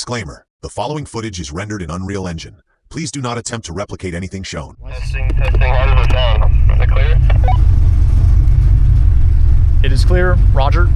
Disclaimer: the following footage is rendered in Unreal Engine. Please do not attempt to replicate anything shown. Testing. How does it sound? Is it clear? It is clear, Roger.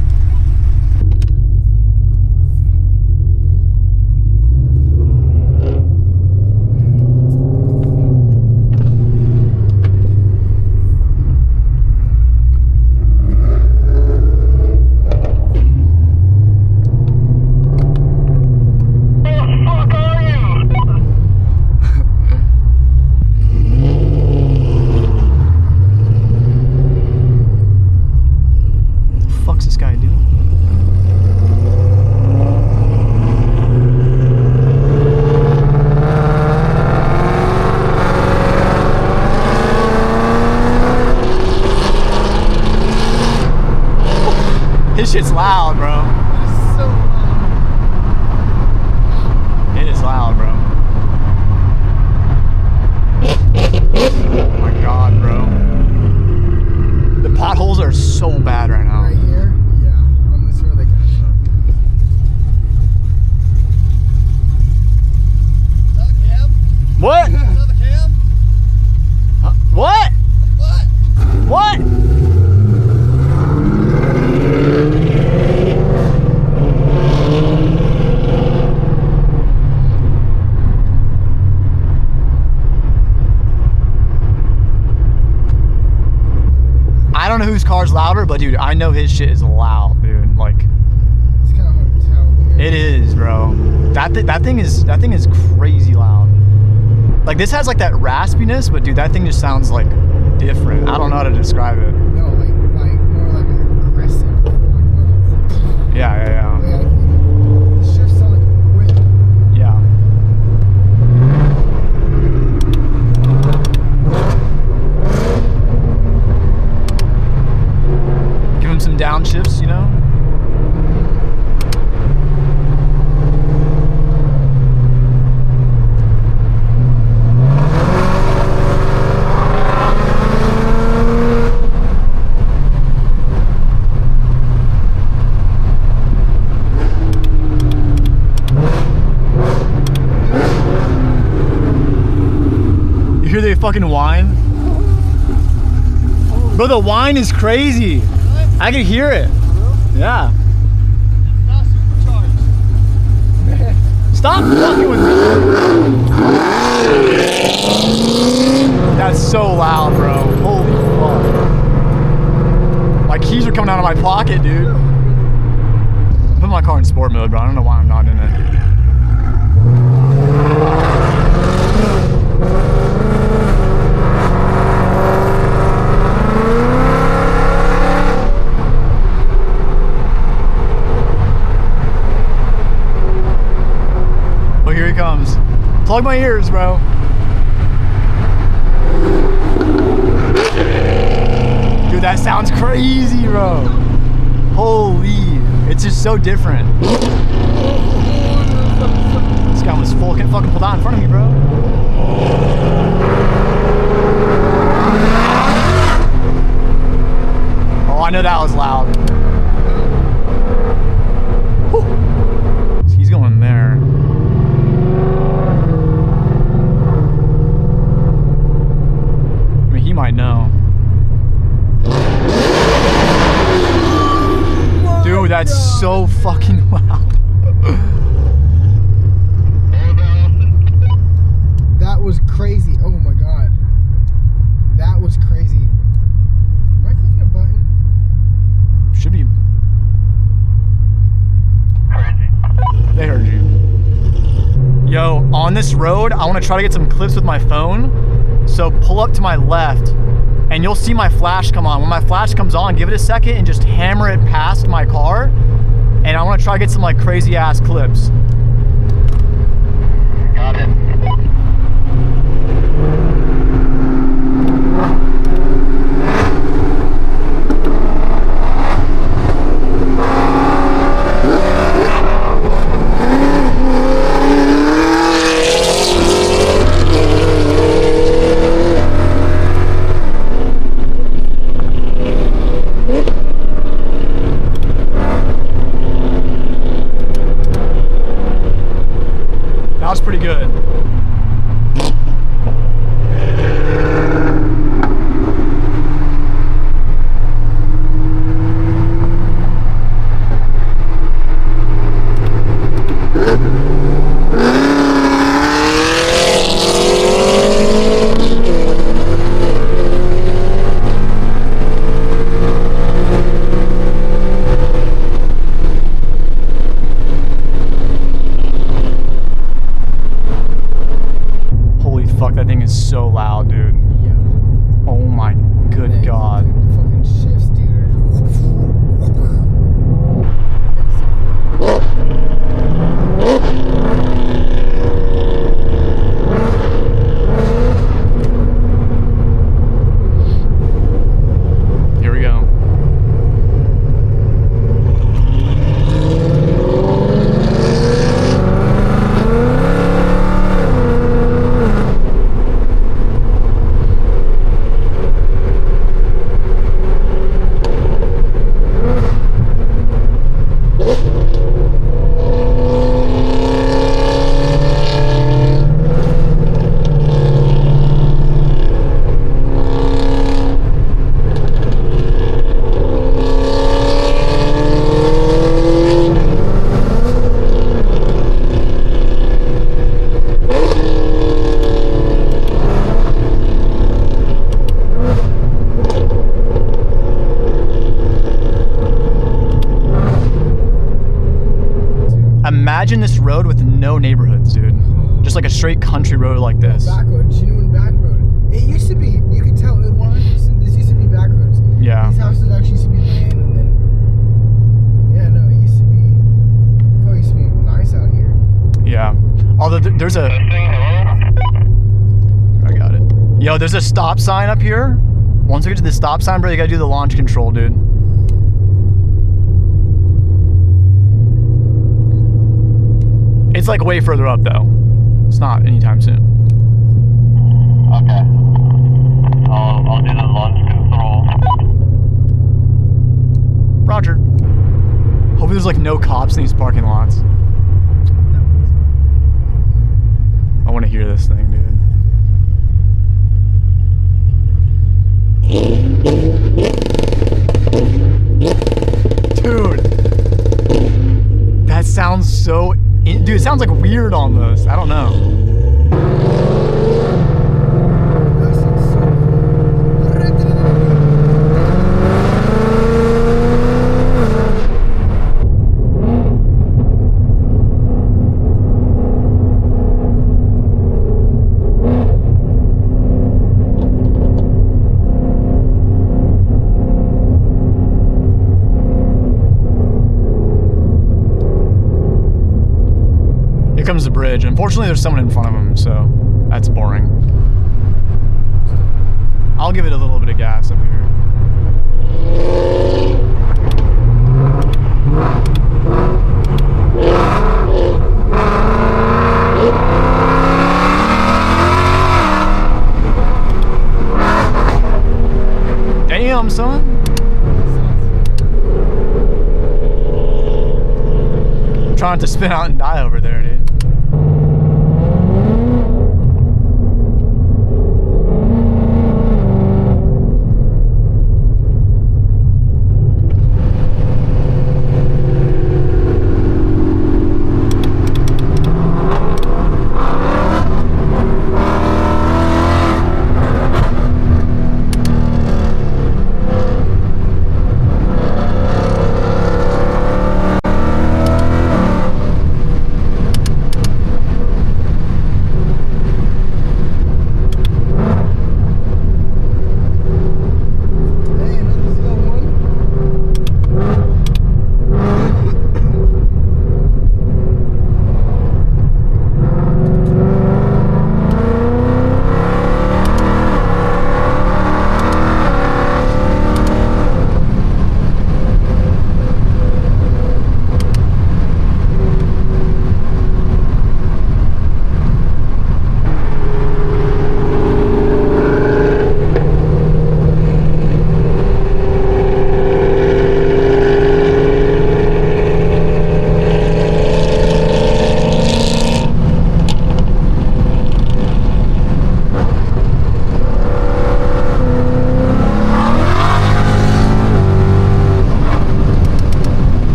This shit's loud, bro. It's so loud. It is loud, bro. Oh my god, bro. The potholes are so bad right now. Right here? Yeah. On this road, they kind of suck. Another cam? What? Another cam? Huh? What? What? What? I don't know whose car's louder, but dude, I know his shit is loud, dude. Like, It's kind of hard to tell. it is, bro. That thing is crazy loud. Like, this has like that raspiness, but dude, that thing just sounds like different. I don't know how to describe it. No, like more like aggressive. Yeah. The shifts sound like a whip. Yeah. Give him some downshifts, you know? You hear the fucking whine? Bro, the whine is crazy. I can hear it. Yeah. It's not supercharged. Stop fucking with me. That's so loud, bro. Holy fuck. My keys are coming out of my pocket, dude. Put my car in sport mode, bro. I don't know why I'm not in it. Oh, here he comes. Plug my ears, bro. Dude, that sounds crazy, bro. Holy, it's just so different. This guy was fucking pulled out in front of me, bro. Oh, I know that was loud. Whew. He's going there. I mean, he might know. Dude, that's so fucking loud. That was crazy. Oh my god. That was crazy. Am I clicking a button? Should be. They heard you. Yo, on this road, I want to try to get some clips with my phone. So pull up to my left, and you'll see my flash come on. When my flash comes on, give it a second and just hammer it past my car. And I want to try to get some like crazy ass clips. Got it. good. That thing is so loud, dude. Yeah. Oh my good Man, God. Fucking shifts, dude. Here we go. Imagine this road with no neighborhoods, dude. Just like a straight country road like this. Backroad, genuine backroad. It used to be, you could tell, 100%, this used to be backroads. Yeah. These houses actually used to be land, and then, yeah, no, it used to be, probably used to be nice out here. Yeah. Although there's a... Testing, hello? I got it. Yo, there's a stop sign up here. Once we get to the stop sign, bro, you gotta do the launch control, dude. It's like way further up, though. It's not anytime soon. Okay. I'll do the launch control. Roger. Hopefully there's like no cops in these parking lots. I want to hear this thing, dude. Dude. That sounds so... Dude, it sounds like weird almost. I don't know. That sounds so Here comes the bridge. Unfortunately, there's someone in front of him, so that's boring. I'll give it a little bit of gas up here. Damn, son. I'm trying to spin out and die over there, dude.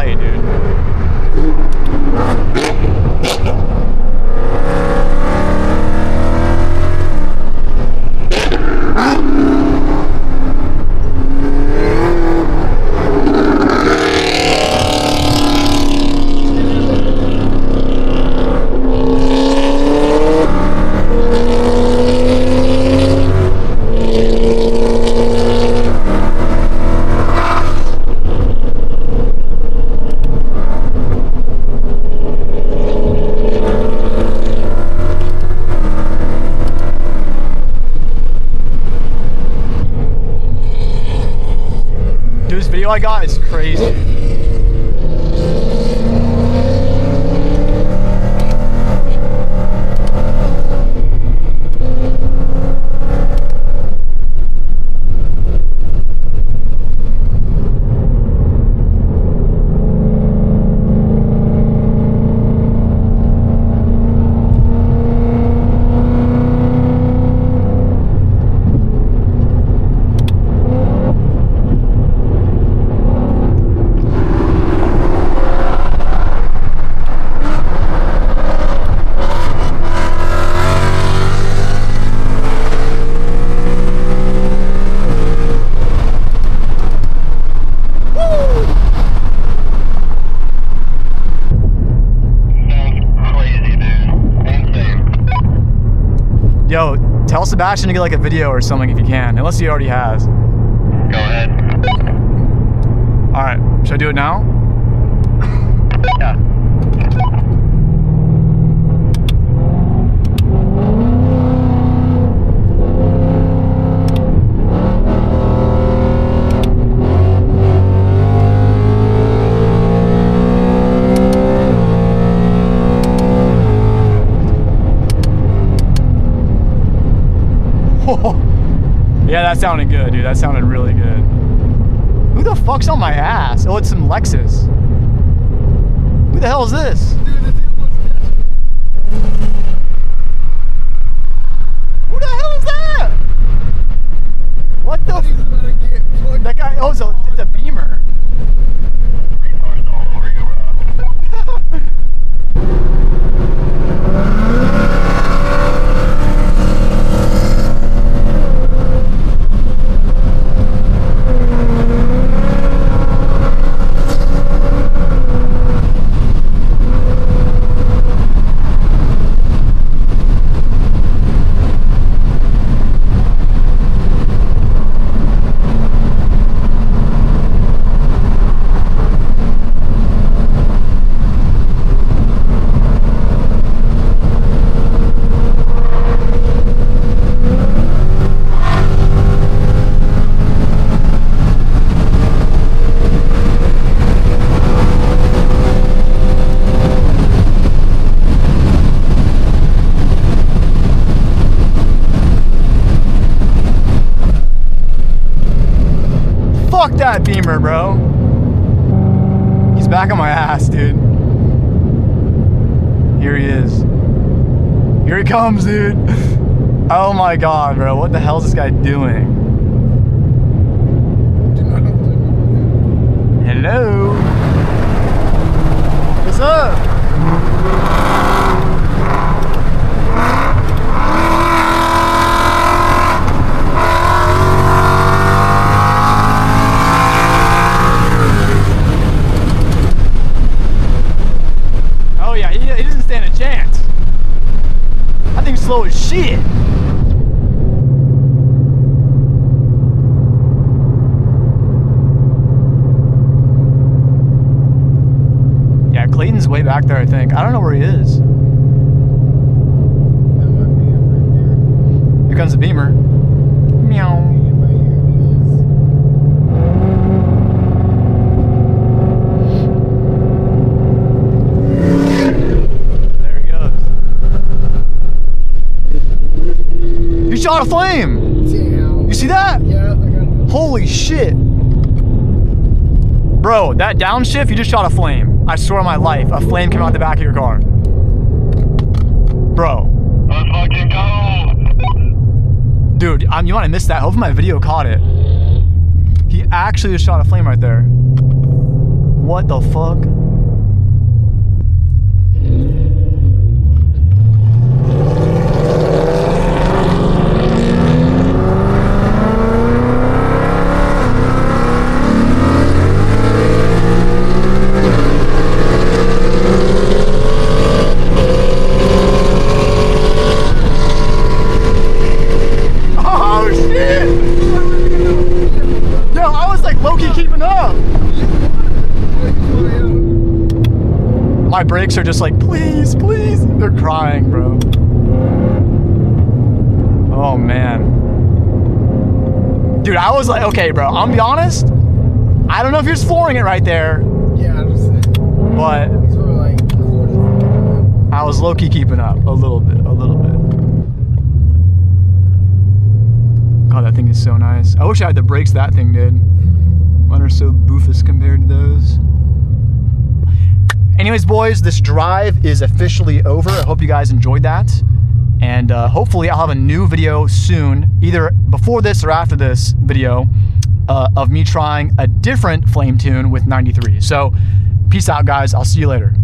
light, dude. Dude, this video I got is crazy. Yo, tell Sebastian to get like a video or something if you can, unless he already has. Go ahead. Alright, should I do it now? Yeah. Yeah, that sounded good, dude. That sounded really good. Who the fuck's on my ass? Oh, it's some Lexus. Who the hell is this? Who the hell is that? What the? That guy. Oh, it's a Beamer. Retards all over you, bro. Fuck that Beamer, bro. He's back on my ass, dude. Here he is. Here he comes, dude. Oh my god, bro. What the hell is this guy doing? Hello? What's up? Oh yeah, he doesn't stand a chance. I think slow as shit. Yeah, Clayton's way back there, I think. I don't know where he is. Here comes the Beamer. Meow. Shot a flame! Damn. You see that? Yeah, I got him. Holy shit. Bro, that downshift, you just shot a flame. I swear on my life, a flame came out the back of your car. Bro. Let's fucking go! Dude, you might have missed that. Hopefully my video caught it. He actually just shot a flame right there. what the fuck? My brakes are just like, please, please. They're crying, bro. Oh, man. Dude, I was like, okay, bro, I'm gonna be honest. I don't know if you're just flooring it right there. Yeah, I was saying. But Like I was low-key keeping up a little bit. God, that thing is so nice. I wish I had the brakes that thing did. Mine are so boofus compared to those. Anyways, boys, this drive is officially over. I hope you guys enjoyed that. And hopefully I'll have a new video soon, either before this or after this video, of me trying a different flame tune with 93. So peace out, guys. I'll see you later.